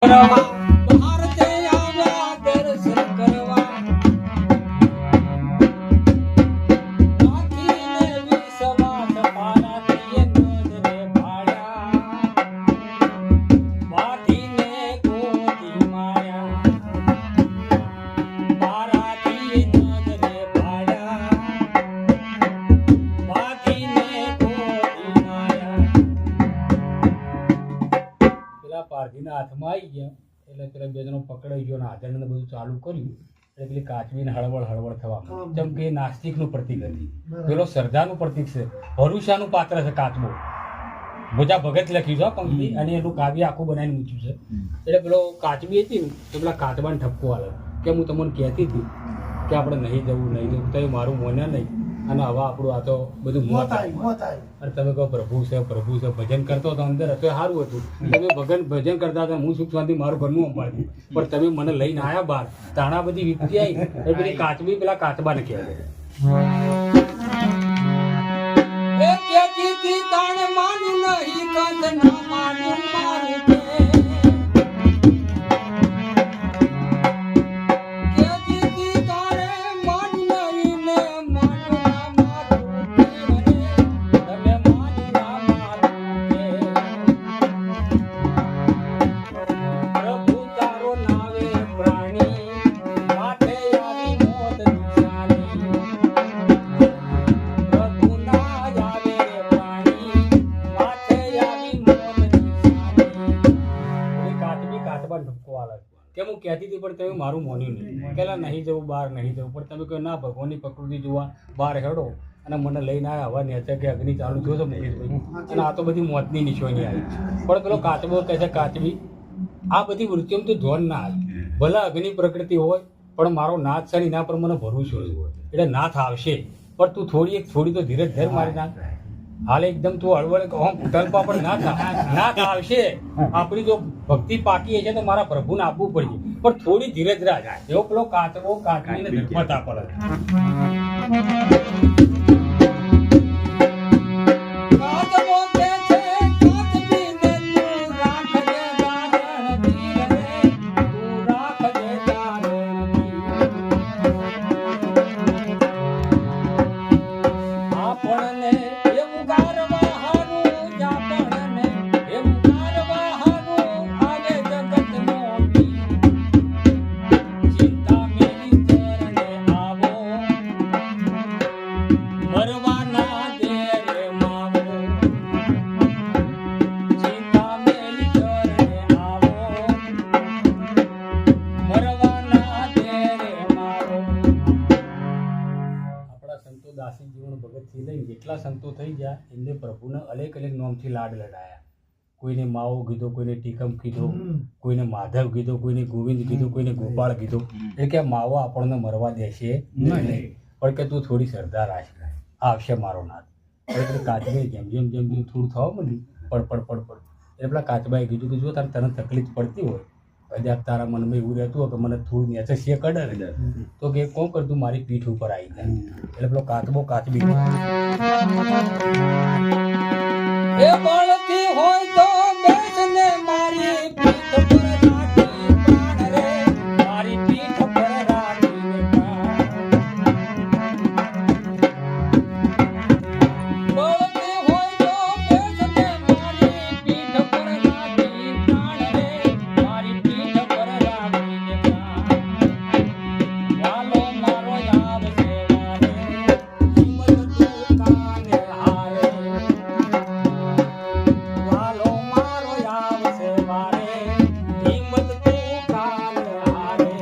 ભારતે આવ્યા દર્શન કરવા નાથીને વિશ્વાસ પારાથી નજરે ભાળ્યા વાથીને ગોદી માયા પારાથી નજરે ભાળ્યા વાથીને ગોદી માયા પેલા પારધીના હાથમાં આવી ગયા એટલે પેલા બે જણો પકડાઈ ગયો ને હાથને બધું ચાલુ કર્યું એટલે પેલી કાચવીને હળવળ થવા માંડી. જેમ કે નાસ્તિકનું પ્રતીક હતી, પેલો શ્રદ્ધાનું પ્રતીક છે, ભરૂચાનું પાત્ર છે કાચબો. મોજા ભગત લખ્યું છે પંક્તિ અને એનું કાવ્ય આખું બનાવીને મૂક્યું છે. એટલે પેલો કાચબી હતી ને તો પેલા કાચબાને ઠપકો આલે કે હું તમને કહેતી હતી કે આપણે નહીં જવું તો એ મારું મોને નહીં અને હવે આપણું આ તો બધું મોત અને તમે કહો પ્રભુ છે ભજન કરતો હતો અંદર હતો એ સારું હતું. તમે ભજન કરતા હતા, હું સુખ શાંતિ મારું ઘરનું અંબાડ્યું, પણ તમે મને લઈને આવ્યા બહાર તાણા બધી વિપત્તિ આવી એ પેલી કાચબી પેલા કાચબાને કહેવાય. કે હું કહેતી હતી પણ તમે મારું મોન્યું નહીં, પેલા નહીં જવું બહાર નહીં જવું, પણ તમે કહો ના ભગવાનની પ્રકૃતિ જોવા બહાર હેડો અને મને લઈને આવ્યા. હવા નેચે કે અગ્નિ ચાલુ જોશો મુકેશભાઈ, અને આ તો બધી મોતની નિશાની આવી. પણ પેલો કાચબો કહે છે કાચબી આ બધી વૃત્તિઓમાં તો ધ્યાન ના આવે, ભલે અગ્નિ પ્રકૃતિ હોય પણ મારો નાથ છે એના પર મને ભરોસો છે, એટલે નાથ આવશે. પણ તું થોડી તો ધીરજ ધર મારી નાખ. હાલ એકદમ તું હળવળ તલપા પણ નાથ આવશે. આપણી જો ભક્તિ પાકી છે તો મારા પ્રભુને આપવું પડશે, પણ થોડી ધીરજ રાખ. એવો પેલો કાચબો કાચબીને ધર્મત આપે. જેટલા સંતો થઈ ગયા એમને પ્રભુને અલેક નામથી લાડ લડાયા. કોઈને માવો કીધો, કોઈને ટીકમ કીધો, કોઈને માધવ કીધો, કોઈને ગોવિંદ કીધો, કોઈને ગોપાળ કીધો. એટલે કે માવો આપણને મરવા દેશે નહીં, પણ કે તું થોડી શ્રદ્ધા રાખ, આવશે મારો નાથ. એટલે કાચબાઈ જેમ થોડું થવા માંડ્યું પડ એટલે પેલા કાચબાએ કીધું કે જો તને તકલીફ પડતી હોય, કદાચ તારા મનમાં એવું રહેતું હોય કે મને થોડું નેચે શે કડે તો કે કોણ કરતું મારી પીઠ ઉપર આવી જાય. એટલે પેલો કાચબો કાચબી એ બળતી હોય તો બેસને મારી પીઠ પર રાખી પ્રાણ રે, મારી પીઠ પર રાખી બળતી હોય તો બેસને મારી પીઠ પર રાખી પ્રાણ રે, મારી પીઠ પર રાખી વાલો મારો આવશે વારે હિંમત તું કાને હારે.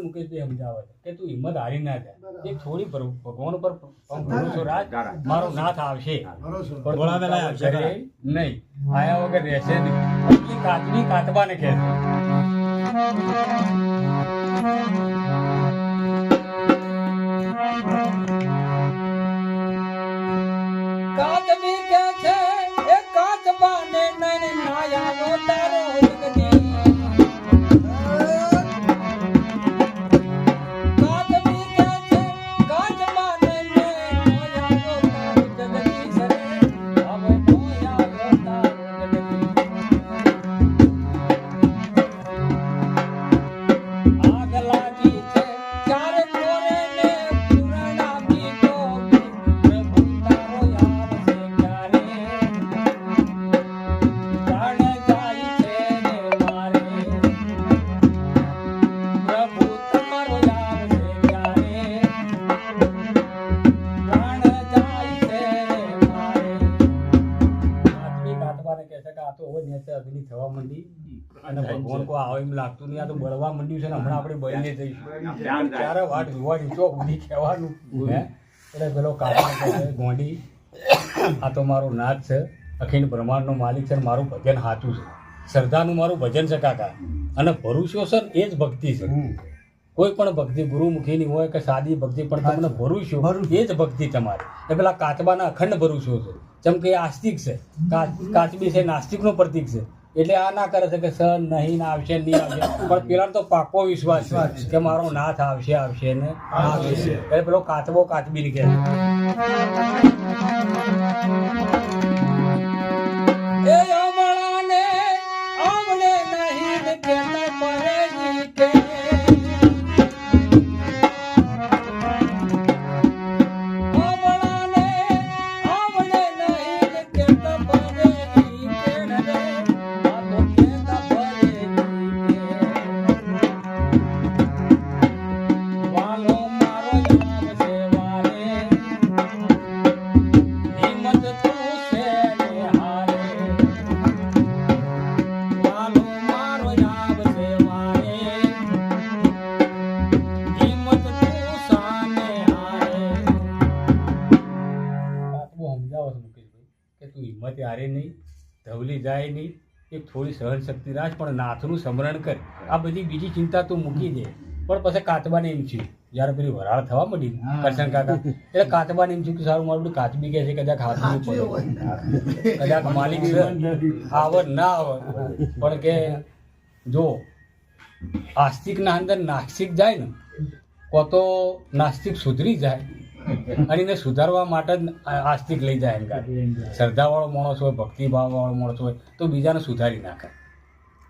મુકેશભાઈ સમજાવે કે તું હિંમત હારી ના જાય, એક થોડી ભગવાન ઉપર ભરોસો રાખ, મારો નાથ આવશે નહીં, આયા વગર રહેશે નહીં. કાચબી કાચબાને કહે કાચબી કે છે એ કાચબાને નહીં નાયા તારો ને તે અગ્નિ થવા માંડી અને ભગવાન કોઈ આવે એમ લાગતું નહીં. આ તો બળવા માંડ્યું છે ને હમણાં આપણે બળીને જઈશું ત્યારે વાટ જોવાની ચો ઉડી કહેવાનું હે. એટલે પેલો કાકા ગોંડી આ તો મારો નાથ છે, અખિલ બ્રહ્માંડનો માલિક છે, મારું ભજન સાચું છે, શ્રદ્ધાનું મારું ભજન છે કાકા. અને ભરોસો છે એ જ ભક્તિ છે. કોઈ પણ ભક્તિ ગુરુમુખીની હોય કે સાદી ભક્તિ, પણ તમને ભરોસો એ જ ભક્તિ તમારી. એટલે પેલા કાચબાના અખંડ ભરોસો છે, જેમ કે આસ્તિક છે, કાચબી છે નાસ્તિકનું પ્રતીક છે. એટલે આ ના કરે છે કે સર નહીં ના આવશે નહીં આવશે, પણ પેલા તો પાકો વિશ્વાસ છે કે મારો નાથ આવશે આવશે ને આવશે. એટલે પેલો કાચબો કાચબી ને કહે હિંમત હારે નહીં, ધવલી જાય નહીં, એક થોડી સહન શક્તિ રાખ, પણ નાથનું સ્મરણ કર. આ બધી બીજી ચિંતા તું મૂકી દે. પણ પછી કાચબાને એમ થયું જયારે પેલી વરાળ થવા માંડી કરશન કાકા, એટલે કાચબાને એમ થયું કે સારું મારું કાચબી કહે છે કદાચ હાથનું પડે, કદાચ માલિક આવે ના આવે, પણ કે જો આસ્તિકના અંદર નાસ્તિક જાય ને કો તો નાસ્તિક સુધરી જાય અને એને સુધારવા માટે જ આસ્તિક લઈ જાય. શ્રદ્ધાવાળો માણસ હોય, ભક્તિભાવવાળો માણસ હોય તો બીજાને સુધારી નાખે.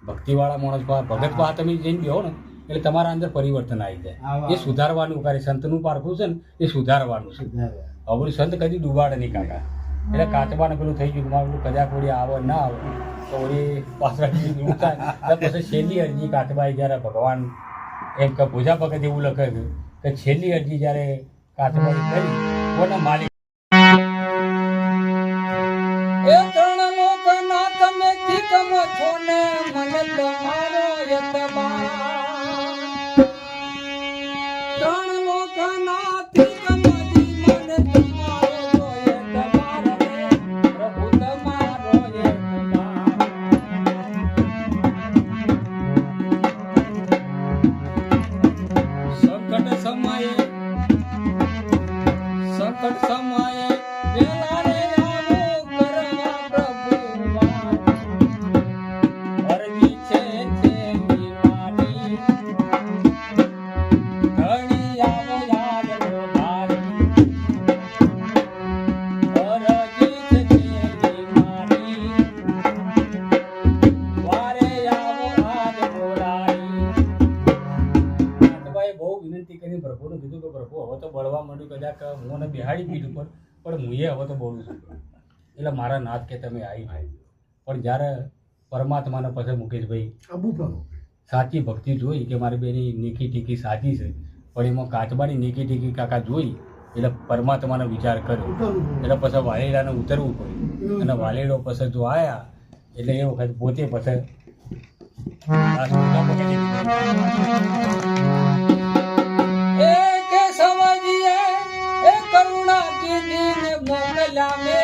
ભક્તિવાળા માણસ ભગત પાસે તમે જઈને બેહો ને એટલે તમારા અંદર પરિવર્તન આવી જાય. એ સુધારવાનું કાર્ય સંતનું પારખું છે ને એ સુધારવાનું છે. હવે સંત કદી ડૂબાડે નહીં કાકા. એટલે કાચબાને પેલું થઈ ગયું મારું કદાચ વળી આવે ના આવે તો વળી પાછળ થાય. પછી છેલ્લી અરજી કાચબાએ જ્યારે ભગવાન એમ કે પૂજા ભગત એવું લખે છે કે છેલ્લી અરજી જ્યારે કાચબાઈ કરી કોના માલિક એ ત્રણ લોકના તમે ઠીકમ છો ને મને તમારો યતબા. ત્રણ લોકના ઠીકમ જી મને તમારો યતબા રે પ્રભુ તમારો યતબા. સંકટ સમયે વેલા રે આવો કરવા પ્રભુ અરજી છે તેની મારી ઘણી આવો યાદ રોધારી અરજી છે તેની મારી વારે આવો આજ બોલારી. કાચબાએ બહુ વિનંતી કરી પ્રભુને કીધું કે પ્રભુ હવે તો બળવા માંડ્યું, કદાચ હું બેહાડી પીઠ ઉપર પણ હું હવે તો બોલું છું. એટલે મારા નાથ કે તમે આવી. પણ જ્યારે પરમાત્માને પછી મુકેશભાઈ સાચી ભક્તિ જોઈ કે મારી બેની નીકી ટીકી સાચી છે, પણ એમાં કાચબાની નીકી ટીકી કાકા જોઈ એટલે પરમાત્માનો વિચાર કર્યો. એટલે પછી વાલેડાને ઉતરવું પડ્યું અને વાલેડો પછી જો આવ્યા એટલે એ વખત પોતે પછી કરુણા કીધી મોકલ્યા મે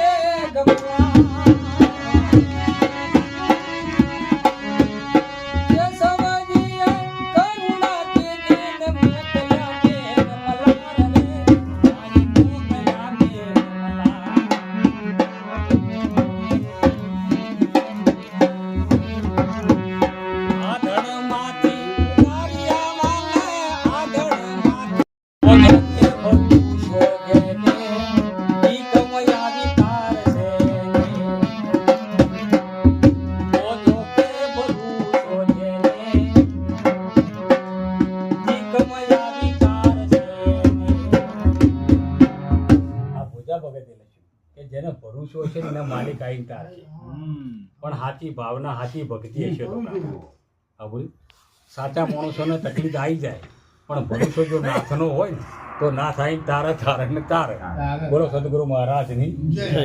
ગમલા. જેને ભરોસો છે ને એના માલિક આવીને તારશે. પણ સાચી ભાવના સાચી ભક્તિ હશે તો સાચા માણસોને તકલીફ આવી જાય, પણ ભરોસો જો નાથનો હોય ને તો નાથ આવીને તારે તારે ને તારે. બોલો સદગુરુ મહારાજની જય.